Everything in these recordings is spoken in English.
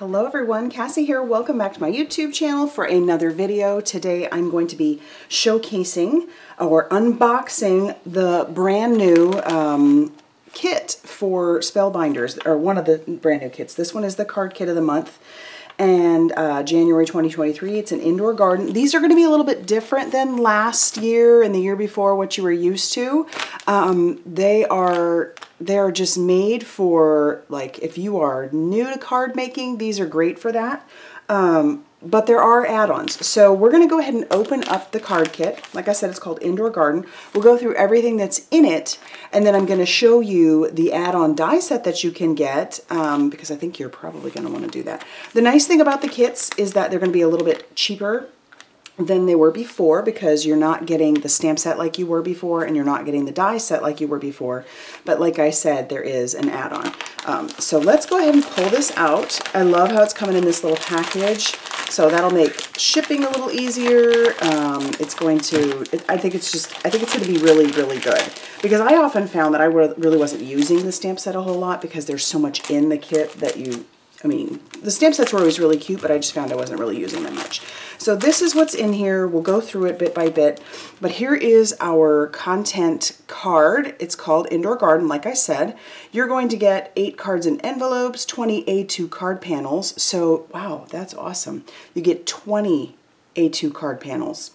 Hello everyone, Cassie here. Welcome back to my YouTube channel for another video. Today I'm going to be showcasing or unboxing the brand new kit for Spellbinders, or one of the brand new kits. This one is the card kit of the month, and January 2023. It's an indoor garden. These are going to be a little bit different than last year and the year before, what you were used to. They're just made for, like, if you are new to card making, these are great for that. But there are add-ons. So we're going to go ahead and open up the card kit. Like I said, it's called Indoor Garden. We'll go through everything that's in it, and then I'm going to show you the add-on die set that you can get, because I think you're probably going to want to do that. The nice thing about the kits is that they're going to be a little bit cheaper than they were before, because you're not getting the stamp set like you were before, and you're not getting the die set like you were before. But like I said, there is an add-on. So let's go ahead and pull this out. I love how it's coming in this little package. So that'll make shipping a little easier. It's going to, I think it's going to be really, really good. Because I often found that I really wasn't using the stamp set a whole lot, because there's so much in the kit that I mean, the stamp sets were always really cute, but I just found I wasn't really using them much. So this is what's in here. We'll go through it bit by bit. But here is our content card. It's called Indoor Garden, like I said. You're going to get 8 cards in envelopes, 20 A2 card panels. So, wow, that's awesome. You get 20 A2 card panels.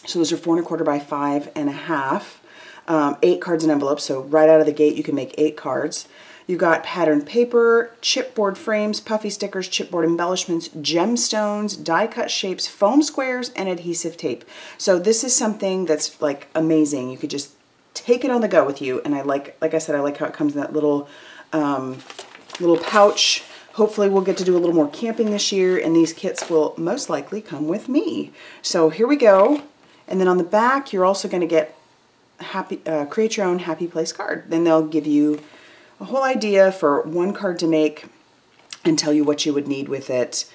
So those are 4 1/4 by 5 1/2. 8 cards in envelopes, so right out of the gate you can make 8 cards. You've got patterned paper, chipboard frames, puffy stickers, chipboard embellishments, gemstones, die-cut shapes, foam squares, and adhesive tape. So this is something that's, like, amazing. You could just take it on the go with you, and like I said, I like how it comes in that little pouch. Hopefully we'll get to do a little more camping this year, and these kits will most likely come with me. So here we go. And then on the back, you're also going to get create your own happy place card. Then they'll give you a whole idea for one card to make and tell you what you would need with it.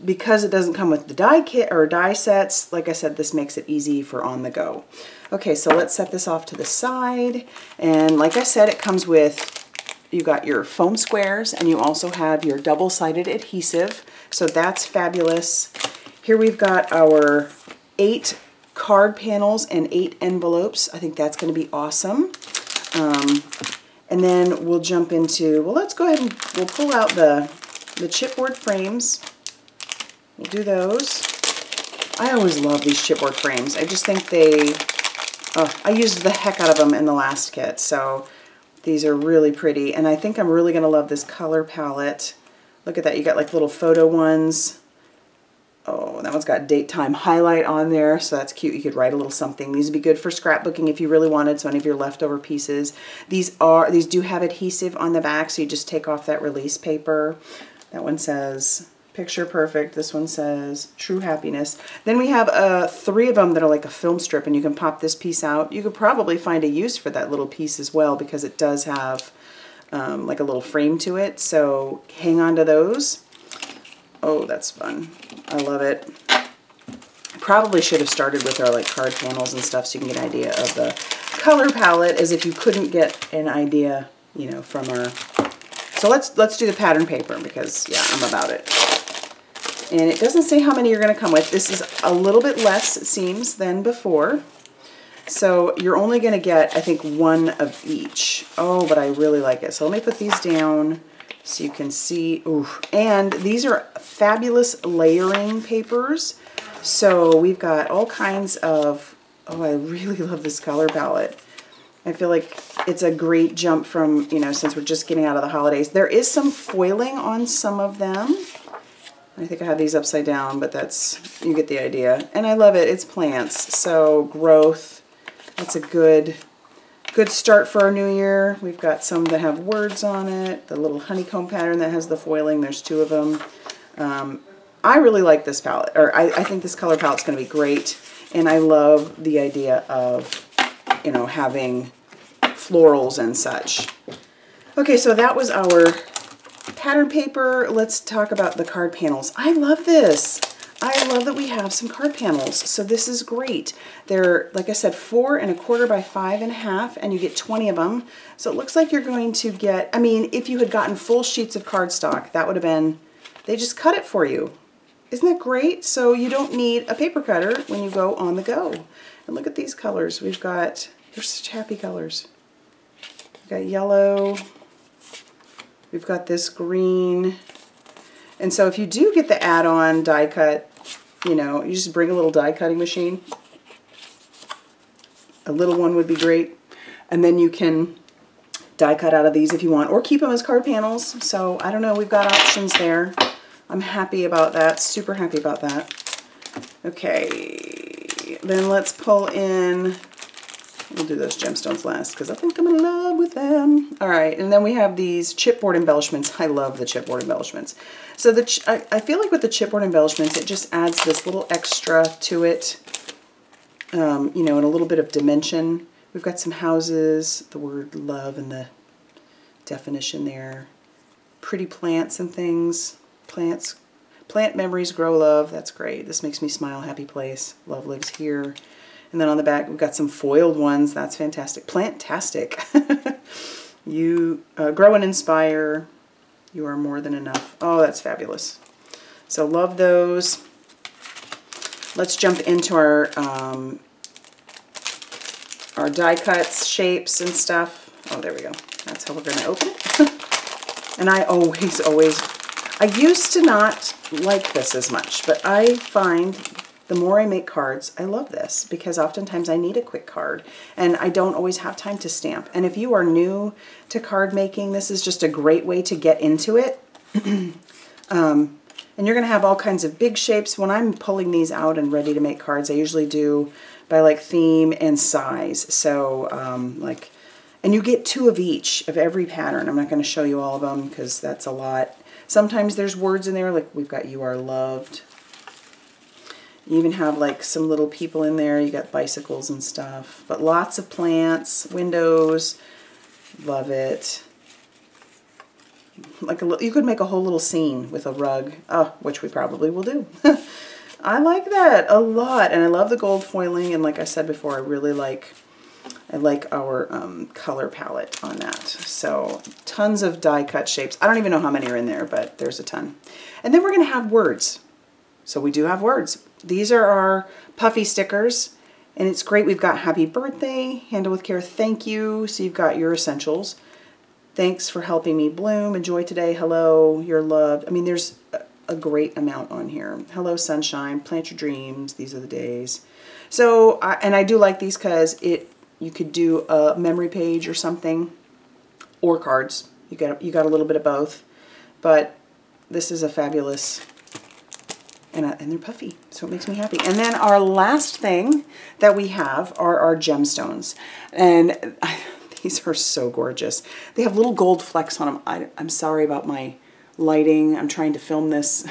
Because it doesn't come with the die kit or die sets, like I said, this makes it easy for on the go. Okay, so let's set this off to the side. And like I said, it comes with, you got your foam squares, and you also have your double-sided adhesive. So that's fabulous. Here we've got our 8 card panels and 8 envelopes. I think that's going to be awesome. And then we'll jump into, well, let's go ahead and we'll pull out the chipboard frames. We'll do those. I always love these chipboard frames. I just think I used the heck out of them in the last kit. So these are really pretty. And I think I'm really going to love this color palette. Look at that. You got like little photo ones. Oh, that one's got date time highlight on there, so that's cute. You could write a little something. These would be good for scrapbooking if you really wanted, so any of your leftover pieces. These do have adhesive on the back, so you just take off that release paper. That one says Picture Perfect. This one says True Happiness. Then we have 3 of them that are like a film strip, and you can pop this piece out. You could probably find a use for that little piece as well, because it does have like a little frame to it, so hang on to those. Oh, that's fun. I love it. Probably should have started with our like card panels and stuff, so you can get an idea of the color palette, as if you couldn't get an idea, you know, from our... So let's do the pattern paper, because, yeah, I'm about it. And it doesn't say how many you're going to come with. This is a little bit less, it seems, than before. So you're only going to get, I think, 1 of each. Oh, but I really like it. So let me put these down so you can see. Ooh. And these are fabulous layering papers. So we've got all kinds of, oh, I really love this color palette. I feel like it's a great jump from, you know, since we're just getting out of the holidays. There is some foiling on some of them. I think I have these upside down, but that's, you get the idea. And I love it. It's plants, so growth. That's a good start for our new year. We've got some that have words on it. The little honeycomb pattern that has the foiling. There's 2 of them. I really like this palette, or I think this color palette's going to be great. And I love the idea of, you know, having florals and such. Okay, so that was our pattern paper. Let's talk about the card panels. I love this. I love that we have some card panels. So this is great. They're, like I said, 4 1/4 by 5 1/2, and you get 20 of them. So it looks like you're going to get, I mean, if you had gotten full sheets of cardstock, that would have been, they just cut it for you. Isn't that great? So you don't need a paper cutter when you go on the go. And look at these colors. We've got, they're such happy colors. We've got yellow. We've got this green. And so if you do get the add-on die cut, you know, you just bring a little die cutting machine. A little one would be great. And then you can die cut out of these if you want, or keep them as card panels. So I don't know, we've got options there. I'm happy about that, super happy about that. Okay, then let's pull in, we'll do those gemstones last because I think I'm in love with them. All right, and then we have these chipboard embellishments. I love the chipboard embellishments. So I feel like with the chipboard embellishments, it just adds this little extra to it, you know, and a little bit of dimension. We've got some houses, the word love and the definition there. Pretty plants and things. Plant memories grow love. That's great. This makes me smile. Happy place. Love lives here. And then on the back, we've got some foiled ones. That's fantastic. Plantastic. You grow and inspire. You are more than enough. Oh, that's fabulous. So love those. Let's jump into our die cuts, shapes, and stuff. Oh, there we go. That's how we're going to open it. And I I used to not like this as much, but I find the more I make cards, I love this because oftentimes I need a quick card and I don't always have time to stamp. And if you are new to card making, this is just a great way to get into it. And you're going to have all kinds of big shapes. When I'm pulling these out and ready to make cards, I usually do by like theme and size. So and you get 2 of each of every pattern. I'm not going to show you all of them because that's a lot. Sometimes there's words in there, like we've got you are loved. You even have like some little people in there. You got bicycles and stuff, but lots of plants, windows, love it. Like you could make a whole little scene with a rug, which we probably will do. I like that a lot, and I love the gold foiling, and like I said before, I really like our color palette on that. So tons of die cut shapes. I don't even know how many are in there, but there's a ton. And then we're going to have words. So we do have words. These are our puffy stickers, and it's great. We've got happy birthday, handle with care, thank you. So you've got your essentials. Thanks for helping me bloom. Enjoy today. Hello, you're loved. I mean, there's a great amount on here. Hello, sunshine. Plant your dreams. These are the days. So, and I do like these because you could do a memory page or something, or cards. You got a little bit of both, but this is a fabulous, and they're puffy, so it makes me happy. And then our last thing that we have are our gemstones, and these are so gorgeous. They have little gold flecks on them. I'm sorry about my lighting. I'm trying to film this.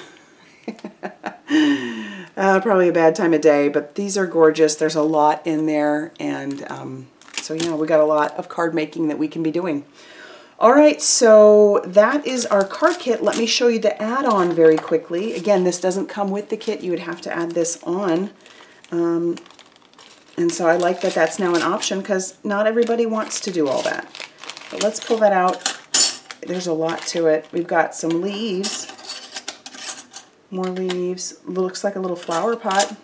Probably a bad time of day, but these are gorgeous. There's a lot in there, and so yeah, we got a lot of card making that we can be doing. All right, so that is our card kit. Let me show you the add-on very quickly. Again, this doesn't come with the kit. You would have to add this on. And so I like that that's now an option because not everybody wants to do all that. But let's pull that out. There's a lot to it. We've got some leaves. More leaves. Looks like a little flower pot.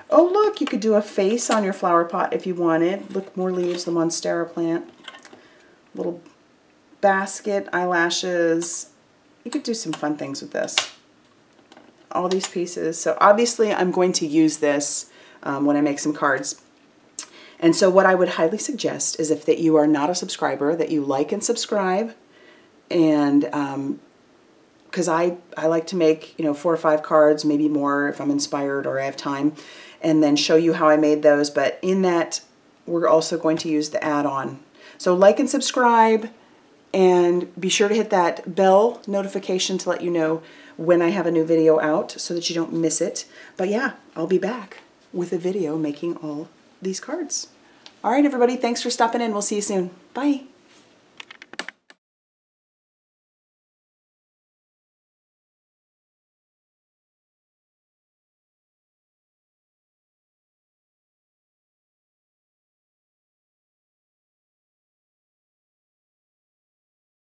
Oh, look, you could do a face on your flower pot if you wanted. Look, more leaves, the Monstera plant. Little basket, eyelashes. You could do some fun things with this. All these pieces. So obviously I'm going to use this when I make some cards. And so what I would highly suggest is if that you are not a subscriber, that you like and subscribe. And because I like to make, 4 or 5 cards, maybe more if I'm inspired or I have time, and then show you how I made those. But in that, we're also going to use the add-on. So like and subscribe, and be sure to hit that bell notification to let you know when I have a new video out so that you don't miss it. But yeah, I'll be back with a video making all these cards. All right, everybody, thanks for stopping in. We'll see you soon. Bye.